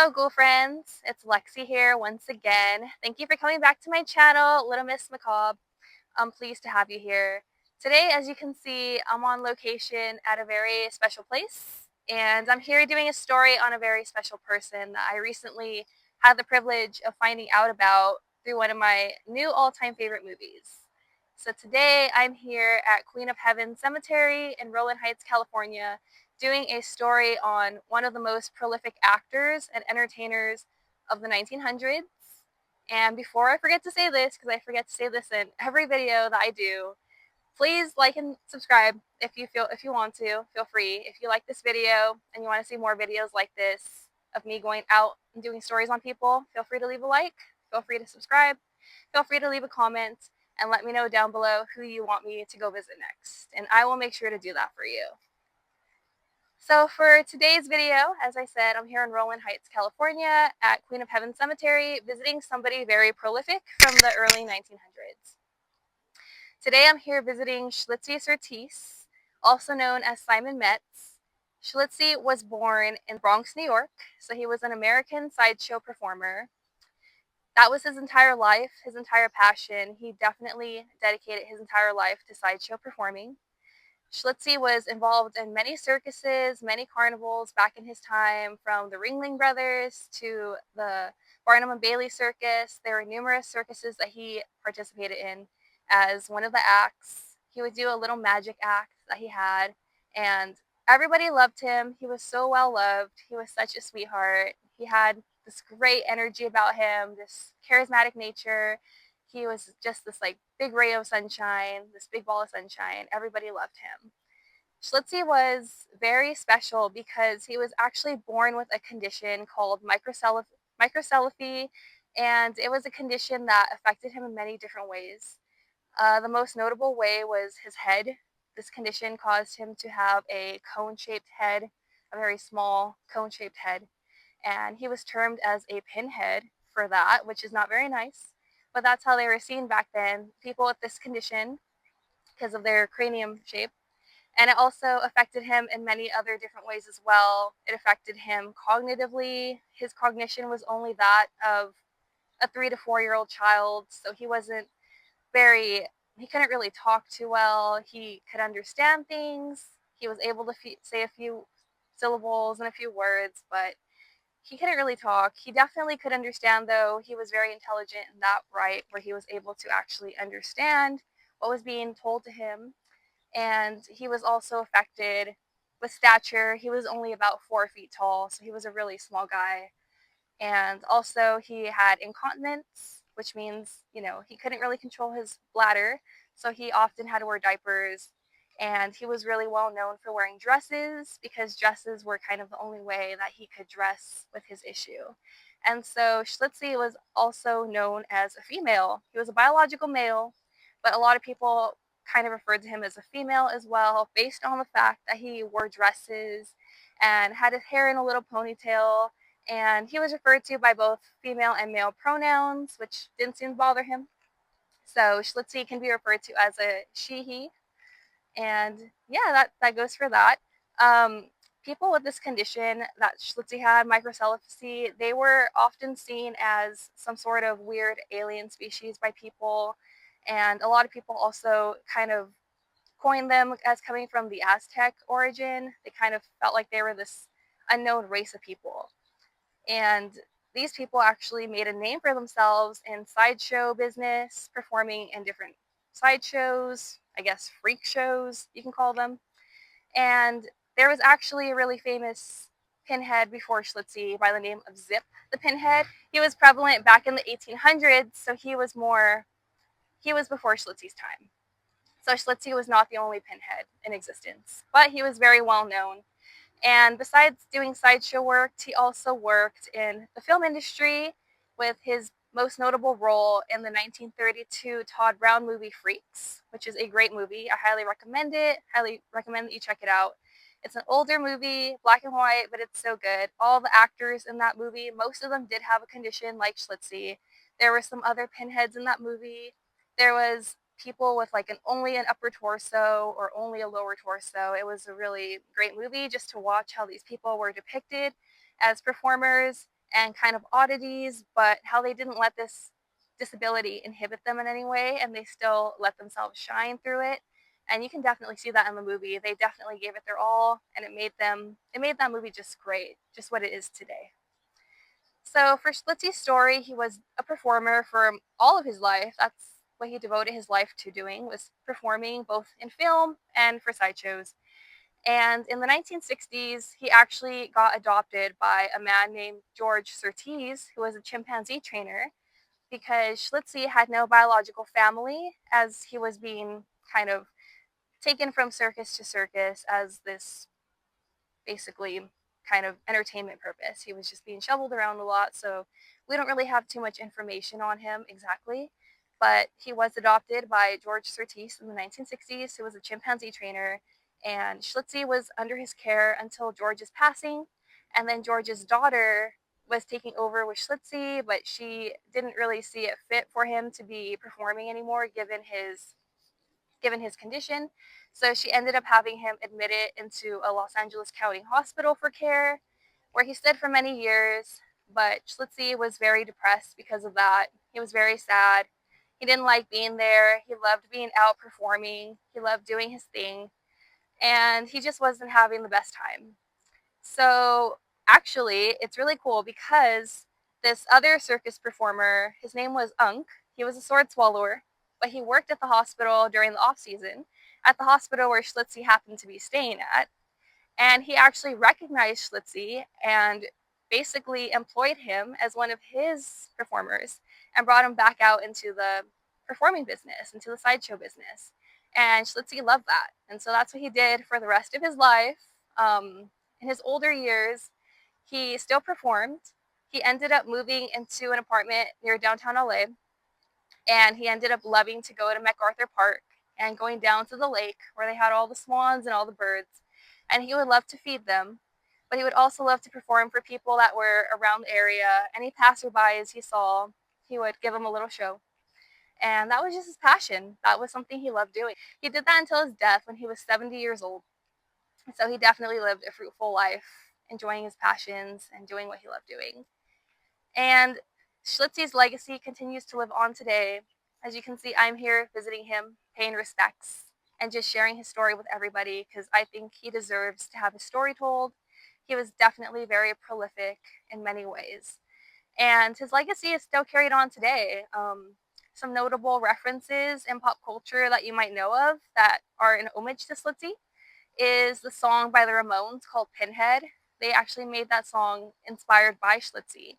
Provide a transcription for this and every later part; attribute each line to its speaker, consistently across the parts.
Speaker 1: Hello, Ghoulfriends. It's Lexi here once again. Thank you for coming back to my channel, Little Miss Macabre. I'm pleased to have you here. Today, as you can see, I'm on location at a very special place, and I'm here doing a story on a very special person that I recently had the privilege of finding out about through one of my new all-time favorite movies. So today, I'm here at Queen of Heaven Cemetery in Rowland Heights, California, doing a story on one of the most prolific actors and entertainers of the 1900s. And before I forget to say this, because I forget to say this in every video that I do, please like and subscribe if you want to. Feel free. If you like this video and you want to see more videos like this of me going out and doing stories on people, feel free to leave a like, feel free to subscribe, feel free to leave a comment, and let me know down below who you want me to go visit next. And I will make sure to do that for you. So for today's video, as I said, I'm here in Rowland Heights, California at Queen of Heaven Cemetery visiting somebody very prolific from the early 1900s. Today I'm here visiting Schlitze Surtees, also known as Simon Metz. Schlitze was born in Bronx, New York, so he was an American sideshow performer. That was his entire life, his entire passion. He definitely dedicated his entire life to sideshow performing. Schlitze was involved in many circuses, many carnivals back in his time, from the Ringling Brothers to the Barnum and Bailey Circus. There were numerous circuses that he participated in as one of the acts. He would do a little magic act that he had, and everybody loved him. He was so well loved. He was such a sweetheart. He had this great energy about him, this charismatic nature. He was just this like big ray of sunshine, this big ball of sunshine. Everybody loved him. Schlitze was very special because he was actually born with a condition called microcephaly, and it was a condition that affected him in many different ways. The most notable way was his head. This condition caused him to have a cone-shaped head, a very small cone-shaped head, and he was termed as a pinhead for that, which is not very nice. But that's how they were seen back then, people with this condition, because of their cranium shape. And it also affected him in many other different ways as well. It affected him cognitively. His cognition was only that of a 3 to 4 year old child, so he couldn't really talk too well. He could understand things. He was able to say a few syllables and a few words, but he couldn't really talk. He definitely could understand, though. He was very intelligent in that right, where he was able to actually understand what was being told to him. And he was also affected with stature. He was only about 4 feet tall, so he was a really small guy. And also he had incontinence, which means, he couldn't really control his bladder, so he often had to wear diapers. And he was really well known for wearing dresses because dresses were kind of the only way that he could dress with his issue. And so Schlitze was also known as a female. He was a biological male, but a lot of people kind of referred to him as a female as well, based on the fact that he wore dresses and had his hair in a little ponytail, and he was referred to by both female and male pronouns, which didn't seem to bother him. So Schlitze can be referred to as a she, he, and yeah, that goes for that. Um, People with this condition that Schlitze had, microcephaly, they were often seen as some sort of weird alien species by people, and a lot of people also kind of coined them as coming from the Aztec origin. They kind of felt like they were this unknown race of people. And these people actually made a name for themselves in sideshow business, performing in different sideshows, I guess freak shows, you can call them. And there was actually a really famous pinhead before Schlitze by the name of Zip the Pinhead. He was prevalent back in the 1800s, so he was before Schlitze's time. So Schlitze was not the only pinhead in existence, but he was very well known. And besides doing sideshow work, he also worked in the film industry with his most notable role in the 1932 Todd Brown movie Freaks, which is a great movie. I highly recommend it. Highly recommend that you check it out. It's an older movie, black and white, but it's so good. All the actors in that movie, most of them did have a condition like Schlitze. There were some other pinheads in that movie. There was people with like only an upper torso or only a lower torso. It was a really great movie just to watch how these people were depicted as performers. and kind of oddities, but how they didn't let this disability inhibit them in any way, and they still let themselves shine through it. And you can definitely see that in the movie. They definitely gave it their all, and it made that movie just great, just what it is today. So for Schlitze's story, he was a performer for all of his life. That's what he devoted his life to doing, was performing both in film and for sideshows. And in the 1960s, he actually got adopted by a man named George Surtees, who was a chimpanzee trainer, because Schlitze had no biological family, as he was being kind of taken from circus to circus as this basically kind of entertainment purpose. He was just being shoveled around a lot, so we don't really have too much information on him exactly. But he was adopted by George Surtees in the 1960s, who was a chimpanzee trainer, and Schlitze was under his care until George's passing. And then George's daughter was taking over with Schlitze, but she didn't really see it fit for him to be performing anymore given his condition. So she ended up having him admitted into a Los Angeles County hospital for care, where he stayed for many years. But Schlitze was very depressed because of that. He was very sad. He didn't like being there. He loved being out performing. He loved doing his thing. And he just wasn't having the best time. So actually, it's really cool because this other circus performer, his name was Unk. He was a sword swallower, but he worked at the hospital during the off season, at the hospital where Schlitze happened to be staying at. And he actually recognized Schlitze and basically employed him as one of his performers and brought him back out into the performing business, into the sideshow business. And Schlitze loved that. And so that's what he did for the rest of his life. In his older years, he still performed. He ended up moving into an apartment near downtown LA, and he ended up loving to go to MacArthur Park and going down to the lake where they had all the swans and all the birds. And he would love to feed them, but he would also love to perform for people that were around the area. Any passerbys he saw, he would give them a little show. And that was just his passion. That was something he loved doing. He did that until his death when he was 70 years old. So he definitely lived a fruitful life, enjoying his passions and doing what he loved doing. And Schlitze's legacy continues to live on today. As you can see, I'm here visiting him, paying respects, and just sharing his story with everybody because I think he deserves to have his story told. He was definitely very prolific in many ways. And his legacy is still carried on today. Some notable references in pop culture that you might know of that are an homage to Schlitze is the song by the Ramones called Pinhead. They actually made that song inspired by Schlitze.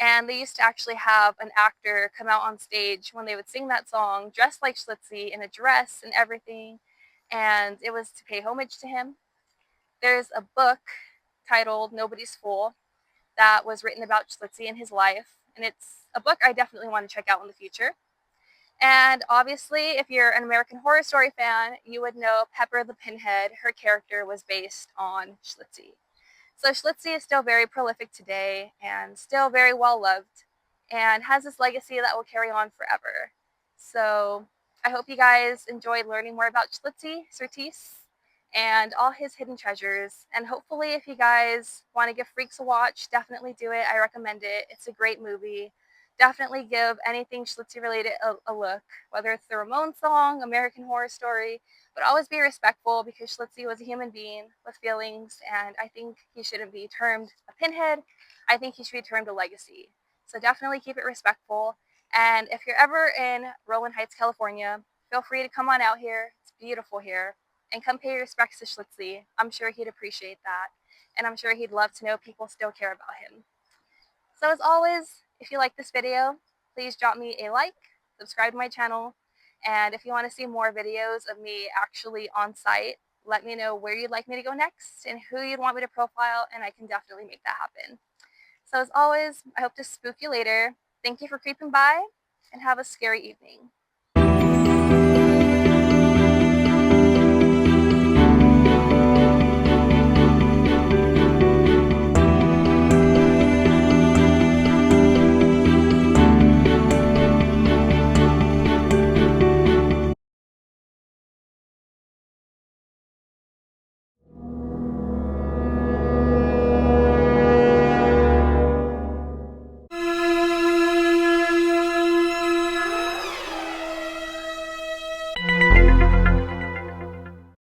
Speaker 1: And they used to actually have an actor come out on stage when they would sing that song, dressed like Schlitze in a dress and everything. And it was to pay homage to him. There's a book titled Nobody's Fool that was written about Schlitze and his life. And it's a book I definitely want to check out in the future. And obviously, if you're an American Horror Story fan, you would know Pepper the Pinhead. Her character was based on Schlitze. So Schlitze is still very prolific today and still very well loved and has this legacy that will carry on forever. So I hope you guys enjoyed learning more about Schlitze Surtees and all his hidden treasures. And hopefully if you guys want to give Freaks a watch, definitely do it. I recommend it. It's a great movie. Definitely give anything Schlitze related a look, whether it's the Ramones song, American Horror Story, but always be respectful because Schlitze was a human being with feelings, and I think he shouldn't be termed a pinhead. I think he should be termed a legacy. So definitely keep it respectful. And if you're ever in Rowland Heights, California, feel free to come on out here. It's beautiful here. And come pay your respects to Schlitze. I'm sure he'd appreciate that. And I'm sure he'd love to know people still care about him. So as always, if you like this video, please drop me a like, subscribe to my channel, and if you want to see more videos of me actually on site, let me know where you'd like me to go next and who you'd want me to profile, and I can definitely make that happen. So as always, I hope to spook you later. Thank you for creeping by, and have a scary evening.